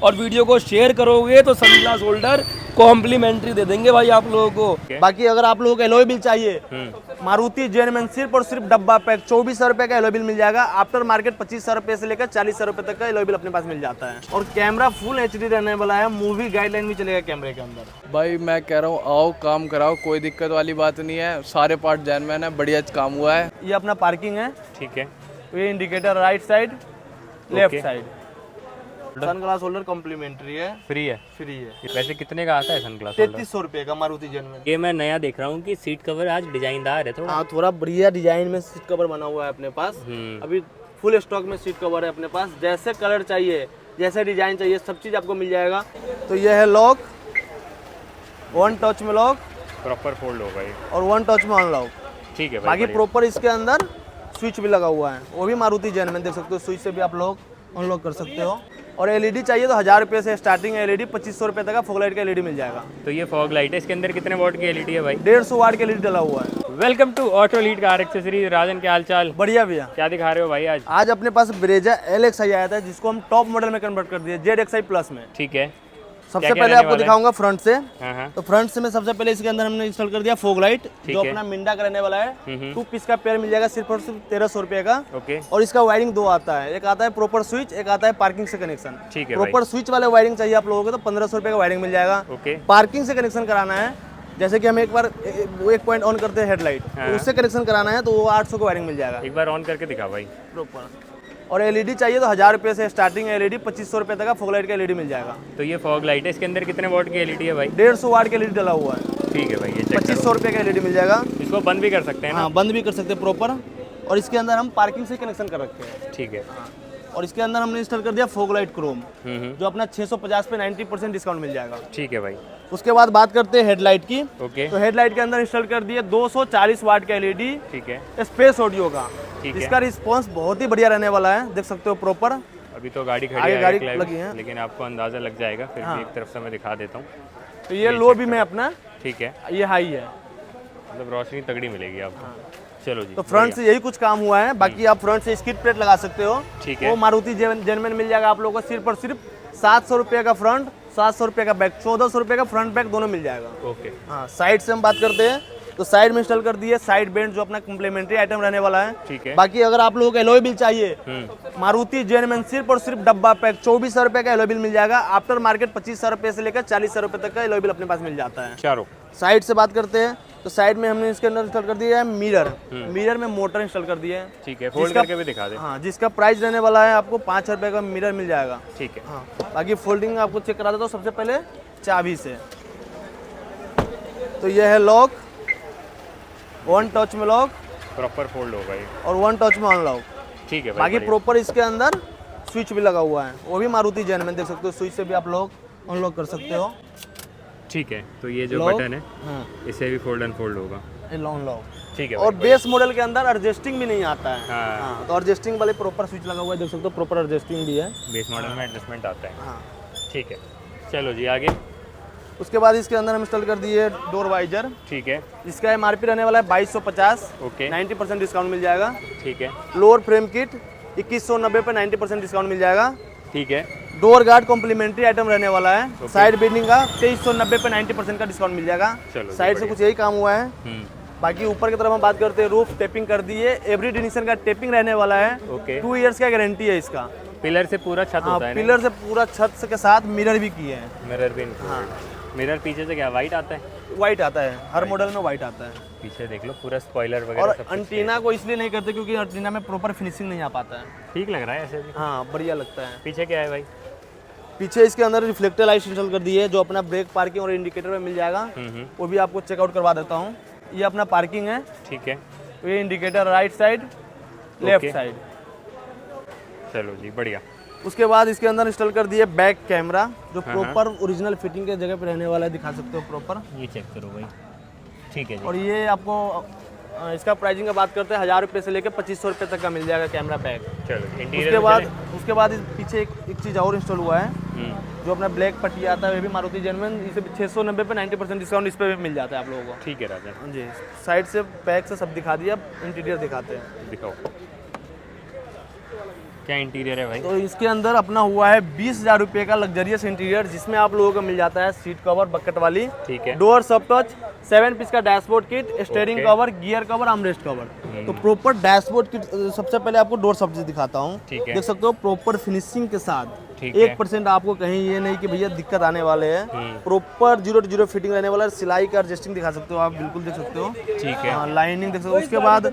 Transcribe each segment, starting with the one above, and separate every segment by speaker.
Speaker 1: और वीडियो को शेयर करोगे तो सनग्लास होल्डर कॉम्प्लीमेंट्री दे देंगे भाई आप लोगों को। बाकी अगर आप लोगों को एलॉय व्हील चाहिए, मारुति जेनमैन सिर्फ और सिर्फ डब्बा पैक 2400 रुपए का एलॉय व्हील मिल जाएगा। आफ्टर मार्केट 2500 रुपए से लेकर 4000 रुपए तक का एलॉय व्हील अपने पास मिल जाता है। और कैमरा फुल एचडी रहने वाला है, मूवी गाइडलाइन भी चलेगा कैमरे के अंदर।
Speaker 2: भाई मैं कह रहा हूँ आओ काम कराओ, कोई दिक्कत वाली बात नहीं है, सारे पार्ट जेन्युइन है, बढ़िया काम हुआ है।
Speaker 1: ये अपना पार्किंग है,
Speaker 3: ठीक है।
Speaker 1: ये indicator right side left side. Sunglass holder complimentary है,
Speaker 3: फ्री है।
Speaker 1: फ्री है।
Speaker 3: वैसे कितने का आता है सनग्लास होल्डर?
Speaker 1: 3300 रुपए का मारुति जेनमैन।
Speaker 3: ये मैं नया देख रहा हूँ कि सीट कवर आज डिजाइनदार है थोड़ा।
Speaker 1: हाँ, थोड़ा बढ़िया डिजाइन में सीट कवर बना हुआ है अपने पास। अभी फुल स्टॉक में सीट कवर है अपने पास। जैसे कलर चाहिए, जैसे डिजाइन चाहिए, सब चीज आपको मिल जाएगा। तो ये है लॉक, वन टच में लॉक,
Speaker 3: प्रॉपर फोल्ड होगा ये,
Speaker 1: और वन टच में अनलॉक।
Speaker 3: ठीक है भाई।
Speaker 1: बाकी प्रॉपर इसके अंदर स्विच भी लगा हुआ है, वो भी मारुति जेनमैन देख सकते हो। स्विच से भी आप लोग अनलॉक कर सकते हो। और एलईडी चाहिए तो 1000 रुपए से स्टार्टिंग एलईडी, 2500 रुपए तक का फॉग लाइट का एलईडी मिल जाएगा।
Speaker 3: तो ये फॉग लाइट है, इसके अंदर कितने वॉट की एलईडी है भाई?
Speaker 1: 150 वाट का एलईडी डला हुआ है।
Speaker 3: Welcome to auto lead car accessories. Rajan क्या हाल चाल?
Speaker 1: बढ़िया भैया।
Speaker 3: क्या दिखा रहे हो भाई आज?
Speaker 1: आज अपने पास ब्रेजा LXi आया था, जिसको हम टॉप मॉडल में कन्वर्ट कर दिए ZXi प्लस में।
Speaker 3: ठीक है।
Speaker 1: सबसे पहले आपको दिखाऊंगा फ्रंट से।
Speaker 3: हाँ।
Speaker 1: तो फ्रंट से में सबसे पहले इसके अंदर हमने इंस्टॉल कर दिया फॉग लाइट, जो अपना मिंडा का रहने वाला है। 2 पीस का पेयर मिल जाएगा सिर्फ और सिर्फ 1300 रुपए का।
Speaker 3: ओके।
Speaker 1: और इसका वायरिंग 2 आता है, एक आता है प्रॉपर स्विच, एक आता है पार्किंग से कनेक्शन।
Speaker 3: ठीक है।
Speaker 1: प्रॉपर स्विच वाले वायरिंग चाहिए आप लोगों को तो 1500 रुपए का वायरिंग मिल जाएगा।
Speaker 3: ओके।
Speaker 1: पार्किंग से कनेक्शन कराना है, जैसे कि हम एक बार एक पॉइंट ऑन करते हैं हेडलाइट, तो उससे कनेक्शन कराना है तो वो 800 का वायरिंग मिल जाएगा।
Speaker 3: एक बार ऑन करके दिखा भाई
Speaker 1: प्रॉपर। और एलईडी चाहिए तो 1000 रुपए से स्टार्टिंग एलईडी, 2500 रुपए तक का फॉग लाइट का एलईडी मिल जाएगा।
Speaker 3: तो ये फॉग लाइट है, इसके अंदर कितने वॉट की एलईडी है भाई?
Speaker 1: 150 वाट का एलईडी डला हुआ है।
Speaker 3: ठीक है भाई, ये चेक
Speaker 1: 2500 रुपए का एलईडी मिल जाएगा।
Speaker 3: इसको बंद भी कर सकते हैं ना?
Speaker 1: हाँ, बंद भी कर सकते हैं प्रॉपर। और इसके अंदर हम पार्किंग से कनेक्शन कर रखते हैं।
Speaker 3: ठीक है।
Speaker 1: और इसके अंदर हमने इंस्टॉल कर दिया फॉग लाइट क्रोम, जो अपना 650 पे 90% डिस्काउंट मिल जाएगा।
Speaker 3: ठीक है भाई।
Speaker 1: उसके बाद बात करते हैं हेडलाइट की।
Speaker 3: ओके।
Speaker 1: तो हेडलाइट के अंदर इंस्टॉल कर दिए 240 वाट का एलईडी।
Speaker 3: ठीक है।
Speaker 1: स्पेस ऑडियो का।
Speaker 3: ठीक है।
Speaker 1: इसका रिस्पॉन्स बहुत ही बढ़िया रहने वाला है, देख सकते हो प्रॉपर।
Speaker 3: अभी तो गाड़ी खड़ी
Speaker 1: आगे
Speaker 3: है,
Speaker 1: गाड़ी
Speaker 3: एक
Speaker 1: लगी है।
Speaker 3: लेकिन आपको अंदाजा लग जाएगा, फिर भी एक तरफ से मैं दिखा देता हूँ।
Speaker 1: तो ये लो भी में अपना,
Speaker 3: ठीक है।
Speaker 1: ये हाई है,
Speaker 3: मतलब रोशनी तगड़ी मिलेगी आपको। चलो जी।
Speaker 1: तो फ्रंट से यही कुछ काम हुआ है। बाकी आप फ्रंट से स्किड प्लेट लगा सकते हो।
Speaker 3: ठीक है।
Speaker 1: वो मारुति जेनमैन मिल जाएगा आप लोगों को सिर्फ और सिर्फ 700 रुपये का फ्रंट, 700 रुपये का बैक, 1400 रुपये का फ्रंट बैक दोनों मिल जाएगा।
Speaker 3: ओके।
Speaker 1: हाँ, साइड से हम बात करते हैं तो साइड में इंस्टॉल कर दिए साइड बेल्ट, जो अपना कॉम्प्लीमेंट्री आइटम रहने वाला है।
Speaker 3: ठीक है।
Speaker 1: बाकी अगर आप लोगों को एलॉय व्हील चाहिए, मारुति जेनमैन सिर्फ और सिर्फ डब्बा पैक 2400 रुपये का एलॉय व्हील मिल जाएगा। आफ्टर मार्केट 2500 रुपये से लेकर 4000 रुपये तक का एलॉय व्हील अपने पास मिल जाता है।
Speaker 3: चारों
Speaker 1: साइड से बात करते हैं तो साइड में हमने इसके अंदर इंस्टॉल कर दिया है मिरर। मिरर में मोटर इंस्टॉल कर दिया है।
Speaker 3: ठीक है। फोल्ड करके भी दिखा दे।
Speaker 1: हाँ, जिसका प्राइस रहने वाला है आपको 5 रुपये का मिरर मिल जाएगा।
Speaker 3: ठीक है।
Speaker 1: हाँ, बाकी फोल्डिंग आपको चेक करा देता हूँ सबसे पहले चाबी से। तो यह है लॉक, वन टच में लॉक,
Speaker 3: प्रॉपर फोल्ड होगा ये,
Speaker 1: और वन टच में अनलॉक।
Speaker 3: ठीक है भाई।
Speaker 1: बाकी प्रॉपर इसके अंदर स्विच भी लगा हुआ है, वो भी मारुति जेनमैन देख सकते हो। स्विच से भी आप लोग अनलॉक कर सकते हो।
Speaker 3: ठीक है। तो ये जो
Speaker 1: लॉक,
Speaker 3: बटन है इसे भी फोल्ड अनफोल्ड होगा।
Speaker 1: अनलॉक।
Speaker 3: ठीक है।
Speaker 1: और बेस मॉडल के अंदर एडजस्टिंग भी नहीं आता है।
Speaker 3: हाँ।
Speaker 1: हाँ, तो एडजस्टिंग वाले प्रॉपर स्विच लगा हुआ है, देख सकते हो प्रॉपर एडजस्टिंग भी है।
Speaker 3: बेस मॉडल में एडजस्टमेंट आता है।
Speaker 1: हाँ।
Speaker 3: ठीक है। चलो जी आगे।
Speaker 1: उसके बाद इसके अंदर हम इंस्टॉल कर दिए डोर वाइजर।
Speaker 3: ठीक है।
Speaker 1: इसका एमआरपी रहने वाला है 2250।
Speaker 3: ओके।
Speaker 1: 90% डिस्काउंट मिल जाएगा।
Speaker 3: ठीक है।
Speaker 1: लोअर फ्रेम किट 2190 पे 90% डिस्काउंट मिल जाएगा।
Speaker 3: ठीक है।
Speaker 1: डोर गार्ड कॉम्प्लीमेंट्री आइटम रहने वाला है। साइड बिल्डिंग का 2390 पे 90% का डिस्काउंट मिल जाएगा। साइड से कुछ यही काम हुआ है। बाकी ऊपर की तरफ हम बात करते हैं, रूफ टेपिंग कर दी है। एवरी डिनिशन का टेपिंग रहने वाला है।
Speaker 3: ओके।
Speaker 1: 2 इयर्स का गारंटी है इसका।
Speaker 3: पिलर से पूरा छत होता है ना?
Speaker 1: पिलर से पूरा छत के साथ मिरर भी किए हैं।
Speaker 3: मिरर भी। हाँ। मिरर पीछे से क्या वाइट आता है?
Speaker 1: व्हाइट आता है, हर मॉडल में व्हाइट आता है।
Speaker 3: पीछे देख लो पूरा स्पॉइलर वगैरह
Speaker 1: और
Speaker 3: सब।
Speaker 1: अंटीना को इसलिए नहीं करते क्योंकि अंटीना में प्रॉपर फिनिशिंग नहीं आ पाता है।
Speaker 3: ठीक लग रहा है ऐसे भी।
Speaker 1: हाँ, बढ़िया लगता है।
Speaker 3: पीछे क्या है भाई?
Speaker 1: पीछे इसके अंदर रिफ्लेक्टर लाइट इंस्टॉल कर दी है, जो अपना ब्रेक, पार्किंग और इंडिकेटर में मिल जाएगा। वो भी आपको चेकआउट करवा देता हूँ। ये अपना पार्किंग है।
Speaker 3: ठीक है।
Speaker 1: तो ये indicator right side, left side.
Speaker 3: चलो जी बढ़िया।
Speaker 1: उसके बाद इसके अंदर इंस्टॉल कर दिए बैक कैमरा, जो प्रॉपर ओरिजिनल फिटिंग के जगह पे रहने वाला है, दिखा सकते हो प्रॉपर।
Speaker 3: ये चेक करो भाई। ठीक है जी।
Speaker 1: और ये आपको इसका प्राइसिंग का बात करते हैं 1000 रुपये से लेकर 2500 रुपये तक का मिल जाएगा कैमरा पैक।
Speaker 3: चलो।
Speaker 1: उसके बाद पीछे एक चीज़ और इंस्टॉल हुआ है, जो अपना ब्लैक पट्टी आता है, वो भी मारुति जेनमैन। इसे 690 पे 90% डिस्काउंट इस पर भी मिल जाता है आप लोगों को।
Speaker 3: ठीक है राजा
Speaker 1: जी। साइड से बैक से सब दिखा दिया, इंटीरियर दिखाते हैं।
Speaker 3: दिखाओ। क्या इंटीरियर है भाई?
Speaker 1: तो इसके अंदर अपना हुआ है 20,000 रुपये का लग्जरियस इंटीरियर, जिसमें आप लोगों को मिल जाता है सीट कवर बकेट वाली,
Speaker 3: ठीक है।
Speaker 1: डोर सब टच, 7 पीस का dashboard kit, steering cover, gear cover, armrest cover. तो प्रॉपर डैशबोर्ड किट, सबसे पहले आपको डोर सब चीज दिखाता हूँ।
Speaker 3: ठीक है।
Speaker 1: देख सकते हो प्रॉपर फिनिशिंग के साथ,
Speaker 3: ठीक है।
Speaker 1: 1% आपको कहीं ये नहीं कि भैया दिक्कत आने वाले हैं। प्रॉपर 0 to 0 फिटिंग रहने वाला है। सिलाई का एडजस्टिंग दिखा सकते हो आप, बिल्कुल देख सकते हो।
Speaker 3: ठीक है।
Speaker 1: लाइनिंग देख सकते हो। उसके बाद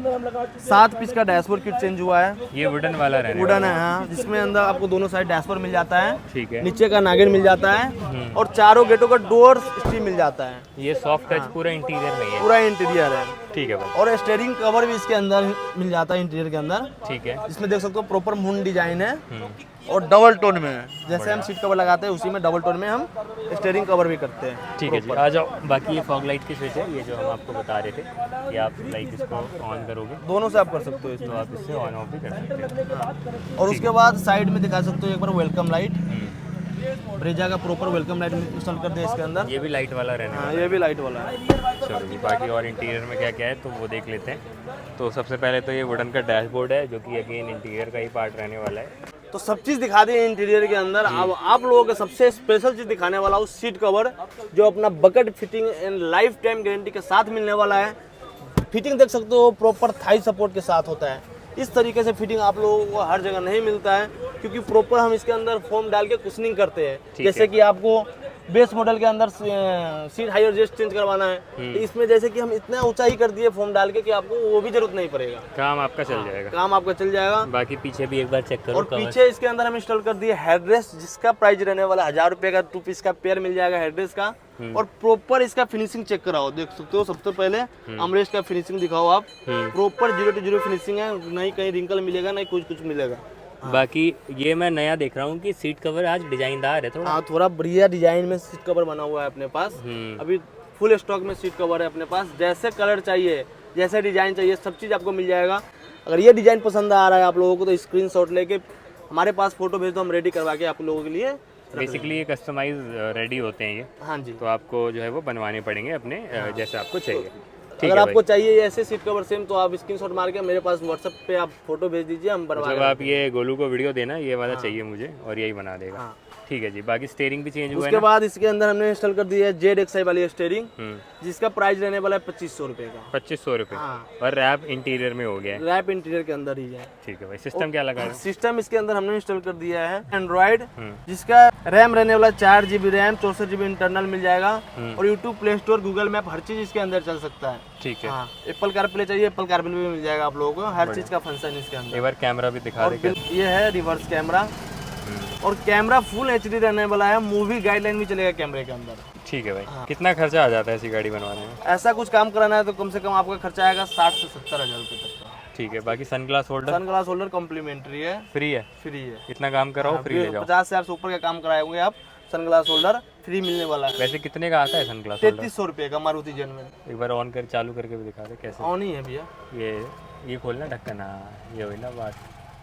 Speaker 1: 7 पीस का डैशबोर्ड किट चेंज हुआ है,
Speaker 3: ये वुडन वाला रहने
Speaker 1: वुडन है, हाँ, जिसमें अंदर आपको दोनों साइड डैशबोर्ड मिल जाता है,
Speaker 3: ठीक है।
Speaker 1: नीचे का नागिन मिल जाता है, और चारों गेटों का डोर स्टील मिल जाता है।
Speaker 3: ये सॉफ्ट टच पूरा इंटीरियर में ही है।
Speaker 1: पूरा इंटीरियर है,
Speaker 3: ठीक है भाई।
Speaker 1: और स्टीयरिंग कवर भी इसके अंदर मिल जाता है इंटीरियर के अंदर,
Speaker 3: ठीक है।
Speaker 1: जिसमें देख सकते हो प्रॉपर मून डिजाइन है और डबल टोन में है। जैसे हम सीट कवर लगाते हैं उसी में डबल टोन में हम स्टीयरिंग कवर भी करते हैं।
Speaker 3: ठीक है जी, आ जाओ। बाकी ये फॉग लाइट की स्विच है, ये जो हम आपको बता रहे थे कि आप लाइट इसको ऑन करोगे
Speaker 1: दोनों से आप कर सकते हो
Speaker 3: तो
Speaker 1: इसमें।
Speaker 3: आप इससे ऑन ऑफ भी कर सकते हो।
Speaker 1: और उसके बाद साइड में दिखा सकते हो एक बार वेलकम लाइट, ब्रेजा का प्रॉपर वेलकम लाइट इंस्टॉल कर दिया इसके अंदर।
Speaker 3: ये भी लाइट वाला रहने
Speaker 1: हाँ,
Speaker 3: वाला
Speaker 1: ये भी लाइट वाला है।
Speaker 3: है। चलो जी, बाकी और इंटीरियर में क्या क्या है तो वो देख लेते हैं। तो सबसे पहले तो ये वुडन का डैशबोर्ड है, जो कि अगेन इंटीरियर का ही पार्ट रहने वाला है।
Speaker 1: तो सब चीज़ दिखा दी इंटीरियर के अंदर। अब आप लोगों को सबसे स्पेशल चीज़ दिखाने वाला हूँ, सीट कवर, जो अपना bucket fitting and life time guarantee के साथ मिलने वाला है। फिटिंग देख सकते हो प्रॉपर थाई सपोर्ट के साथ होता है। इस तरीके से फिटिंग आप लोगों को हर जगह नहीं मिलता है, क्योंकि प्रॉपर हम इसके अंदर फोम डाल के कुशनिंग करते हैं। जैसे कि आपको बेस मॉडल के अंदर सीट हाई एडजस्ट चेंज करवाना है, तो इसमें जैसे कि हम इतना ऊंचाई कर दिए फोम डाल के कि आपको वो भी जरूरत नहीं पड़ेगा,
Speaker 3: काम आपका चल जाएगा।
Speaker 1: काम आपका चल जाएगा।
Speaker 3: बाकी पीछे भी एक बार चेक करो
Speaker 1: और
Speaker 3: कवर।
Speaker 1: पीछे इसके अंदर हम इंस्टॉल कर दिए हेडरेस्ट, जिसका प्राइस रहने वाला 1000 रुपये का 2 पीस का पेयर मिल जाएगा हेडरेस्ट का। और प्रॉपर इसका फिनिशिंग चेक कराओ, देख सकते हो। सबसे पहले आर्मरेस्ट का फिनिशिंग दिखाओ आप, प्रॉपर 0 to 0 फिनिशिंग है, नहीं कहीं रिंकल मिलेगा, नहीं कुछ मिलेगा।
Speaker 3: बाकी ये मैं नया देख रहा हूँ कि सीट कवर आज डिजाइनदार है थोड़ा।
Speaker 1: हाँ, थोड़ा बढ़िया डिजाइन में सीट कवर बना हुआ है अपने पास। अभी फुल स्टॉक में सीट कवर है अपने पास। जैसे कलर चाहिए, जैसे डिजाइन चाहिए, सब चीज़ आपको मिल जाएगा। अगर ये डिजाइन पसंद आ रहा है आप लोगों को तो स्क्रीनशॉट लेके हमारे पास फोटो भेज दो, हम रेडी करवा के आप लोगों के लिए।
Speaker 3: बेसिकली ये कस्टमाइज रेडी होते हैं ये,
Speaker 1: हाँ जी।
Speaker 3: तो आपको जो है वो बनवाने पड़ेंगे अपने जैसे आपको चाहिए। ठीक
Speaker 1: अगर
Speaker 3: है
Speaker 1: आपको चाहिए ऐसे सीट कवर सेम, तो आप स्क्रीनशॉट मार के मेरे पास व्हाट्सएप पे आप फोटो भेज दीजिए, हम बनवा
Speaker 3: मतलब
Speaker 1: के
Speaker 3: आप ये गोलू को वीडियो देना, ये वाला चाहिए मुझे, और यही बना देगा।
Speaker 1: हाँ।
Speaker 3: ठीक है जी। बाकी स्टीयरिंग भी चेंज हुआ है
Speaker 1: उसके
Speaker 3: ना?
Speaker 1: बाद इसके अंदर हमने इंस्टॉल कर दी है ZXI वाली स्टीयरिंग, जिसका प्राइस रहने वाला है 2500 रुपये का।
Speaker 3: 2500 रुपये।
Speaker 1: हाँ।
Speaker 3: और रैप इंटीरियर में हो गया है।
Speaker 1: रैप इंटीरियर के अंदर ही है।
Speaker 3: ठीक है भाई। सिस्टम क्या लगा है?
Speaker 1: सिस्टम इसके अंदर हमने इंस्टॉल कर दिया है एंड्रॉइड, जिसका रैम रहने वाला 4 GB रैम, 64 GB इंटरनल मिल जाएगा। और YouTube, Play Store, Google map, हर चीज इसके अंदर चल सकता है।
Speaker 3: ठीक है।
Speaker 1: हाँ, एप्पल कारप्ले चाहिए, एप्पल कारप्ले भी मिल जाएगा आप लोगों को। हर चीज का फंक्शन इसके अंदर।
Speaker 3: एक बार कैमरा भी दिखा
Speaker 1: और
Speaker 3: दे।
Speaker 1: ये है रिवर्स कैमरा, और कैमरा फुल HD रहने वाला है। मूवी गाइडलाइन भी चलेगा कैमरे के अंदर।
Speaker 3: ठीक है भाई। कितना खर्चा आ जाता है ऐसी गाड़ी बनवाने में?
Speaker 1: ऐसा कुछ काम कराना है तो कम से कम आपका खर्चा आएगा 60 से 70 हज़ार रुपये तक का।
Speaker 3: ठीक है। बाकी sunglass holder
Speaker 1: sun glass holder complimentary है,
Speaker 3: फ्री है?
Speaker 1: फ्री है।
Speaker 3: इतना काम कराओ फ्री ले जाओ।
Speaker 1: 50,000 से ऊपर का काम कराएंगे आप, सन ग्लास होल्डर फ्री मिलने वाला है।
Speaker 3: वैसे कितने का आता है सनग्लास होल्डर?
Speaker 1: 3300 रुपये का मारुति जेनविन।
Speaker 3: एक बार ऑन कर चालू करके भी दिखा दे कैसे।
Speaker 1: ऑन ही है भैया।
Speaker 3: ये खोलना ढक्कन। हाँ, ये हुई ना बात।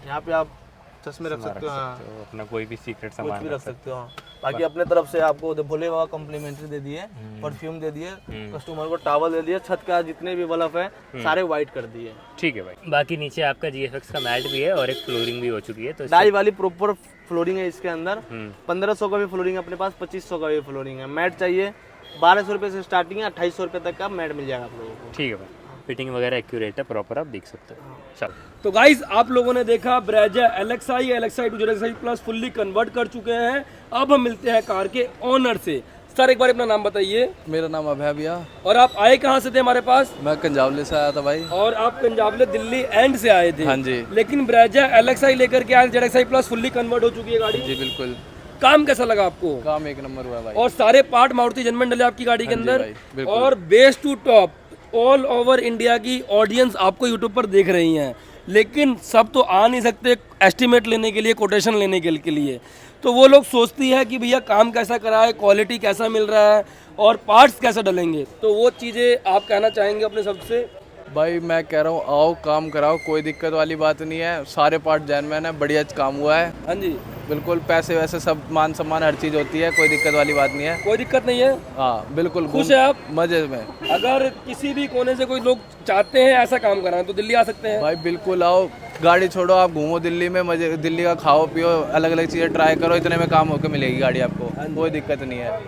Speaker 1: यहाँ पे आप चश्मे रख सकते हो, हाँ,
Speaker 3: तो अपना कोई भी सीक्रेट
Speaker 1: कुछ
Speaker 3: सामान
Speaker 1: भी रख सकते हो। हाँ। बाकी अपने तरफ से आपको भोले बाबा कॉम्प्लीमेंट्री दे दिए, परफ्यूम दे दिए, कस्टमर को टॉवल दे दिए, छत का जितने भी बल्ब है सारे वाइट कर दिए।
Speaker 3: ठीक है भाई। बाकी नीचे आपका GFX का मैट भी है और एक फ्लोरिंग भी हो चुकी है। तो
Speaker 1: डाई वाली प्रॉपर फ्लोरिंग है इसके अंदर। 1500 का भी फ्लोरिंग है अपने पास, 2500 का भी फ्लोरिंग है। मैट चाहिए 1200 रुपये से स्टार्टिंग है, 2800 रुपये तक का मैट मिल जाएगा आप लोगों को।
Speaker 3: ठीक है भाई। फिटिंग वगैरह एक्यूरेट है, प्रॉपर आप देख सकते हो। चलो।
Speaker 4: तो गाइज आप लोगों ने देखा Brezza LXi to ZXi plus fully convert कर चुके हैं। अब हम मिलते हैं कार के ओनर से। सर एक बार अपना नाम बताइए।
Speaker 2: मेरा नाम अभय भैया,
Speaker 4: और आप आए कहाँ से थे हमारे पास?
Speaker 2: मैं कंजावले से आया था भाई।
Speaker 4: और आप पंजाबले दिल्ली एंड से आए थे?
Speaker 2: हाँ जी।
Speaker 4: लेकिन ब्रेजा LXi लेकर के आए, ZXi प्लस फुल्ली कन्वर्ट हो चुकी है गाड़ी।
Speaker 2: जी बिल्कुल।
Speaker 4: काम कैसा लगा आपको?
Speaker 2: काम एक नंबर हुआ भाई।
Speaker 4: और सारे पार्ट मारुति जेनविन डले आपकी गाड़ी के
Speaker 2: हाँ जी
Speaker 4: अंदर।
Speaker 2: भाई, बिल्कुल।
Speaker 4: और base to top all over India की ऑडियंस आपको यूट्यूब पर देख रही हैं, लेकिन सब तो आ नहीं सकते एस्टीमेट लेने के लिए, कोटेशन लेने के लिए। तो वो लोग सोचती है कि भैया काम कैसा करा है, क्वालिटी कैसा मिल रहा है और पार्ट्स कैसे डलेंगे। तो वो चीज़ें आप कहना चाहेंगे अपने सबसे?
Speaker 2: भाई मैं कह रहा हूँ आओ काम कराओ, कोई दिक्कत वाली बात नहीं है। सारे पार्ट जेन्युइन है, बढ़िया काम हुआ है।
Speaker 4: हाँ जी
Speaker 2: बिल्कुल। पैसे वैसे सब मान सम्मान हर चीज़ होती है, कोई दिक्कत वाली बात नहीं है।
Speaker 4: कोई दिक्कत नहीं है।
Speaker 2: हाँ बिल्कुल।
Speaker 4: खुश है आप?
Speaker 2: मजे में।
Speaker 4: अगर किसी भी कोने से कोई लोग चाहते हैं ऐसा काम कराना तो दिल्ली आ सकते हैं।
Speaker 2: भाई बिल्कुल आओ, गाड़ी छोड़ो, आप घूमो दिल्ली में, मजे दिल्ली का खाओ पियो, अलग अलग चीज़ें ट्राई करो, इतने में काम होकर मिलेगी गाड़ी आपको, कोई दिक्कत नहीं है।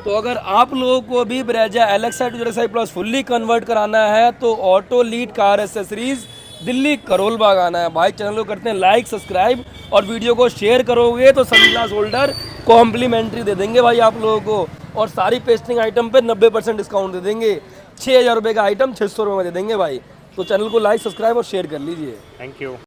Speaker 4: तो अगर आप लोगों को भी Brezza LXi 205 plus fully convert कराना है तो auto lead car accessories Delhi Karol Bagh आना है भाई। चैनल को करते हैं लाइक सब्सक्राइब और वीडियो को शेयर करोगे तो सनग्लास होल्डर कॉम्प्लीमेंट्री दे देंगे भाई आप लोगों को, और सारी पेस्टिंग आइटम पे 90% डिस्काउंट दे देंगे। 6000 रुपये का आइटम 600 रुपये में दे देंगे भाई। तो चैनल को लाइक सब्सक्राइब और शेयर कर लीजिए।
Speaker 3: Thank you.